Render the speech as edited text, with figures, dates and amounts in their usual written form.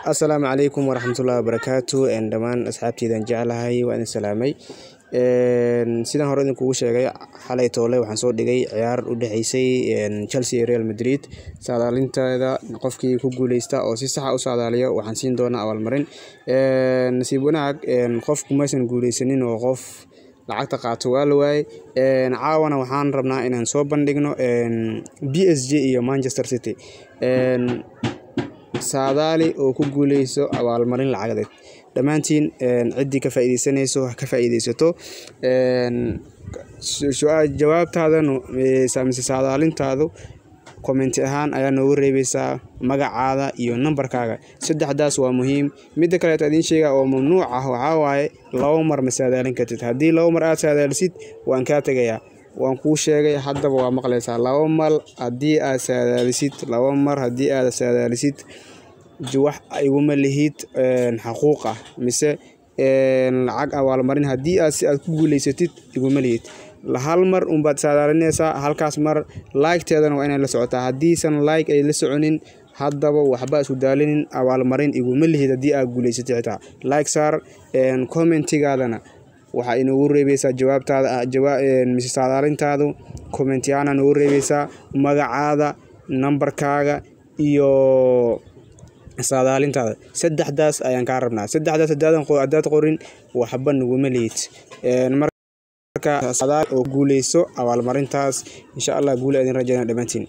السلام عليكم ورحمة الله وبركاته إن دمان أصحابتي إذا جعلها وأنا سلامي سيدان هورا idin kugu sheegay xalay toole waxaan soo dhigay ciyaar u dhaxaysay Chelsea iyo Real Madrid saadaalinteeda qofkii ku guuleysta oo si sax ah u saadaaliyo waxaan siin doonaa abaalmarin nasiib wanaag qofku ma aysan guuleysanin oo qof lacagta qaato waa la waayay caawana waxaan rabnaa inaan soo bandhigno PSG iyo Manchester City saadaali oo ku guuleyso abaalmarin lacageed dhamaantiin cidii ka faa'iideysanayso ka faa'iideysato jawaabtaadana saamisi saadaalintaadu comment ahaan ayaa noogu reebaysaa magacaada iyo numberkaaga saddexdaas waa muhiim mid kale aad idin sheega oo mamnuuc ah waxa waaye laba mar ma saadaalin kartid hadii laba mar aad saadaalisid waan ka tagayaa waan ku sheegay haddaba waa maqlaysaa laba mar hadii aad saadaalisid laba mar hadii aad saadaalisid جوح أيوم اللي حقوقه مثل العق أو المرين هدي أكون ليستيت يقوم اللي لهالمر بعد سادرني هالكاس مر لايك تيادن وأنا لسعتها هدي سن لايك أي لسعنين هذا وحبا سودالين أو المرين يقوم اللي هدي أقول ليستيتها لايك صار كومنت تيجادنا وحين نوري بيسا جواب تاد جواب مش سادرين تادو كومنتيانا نوري بيسا مجا نمبر كاغا يو saadaalintaada saddexdaas ayaan ka rabnaa saddexdaas haddaad qorin waxba nagu maleeyid marka saadaal oo guuleyso abaalmarintaas insha Allah guul idin rajaynaa dhamaantiin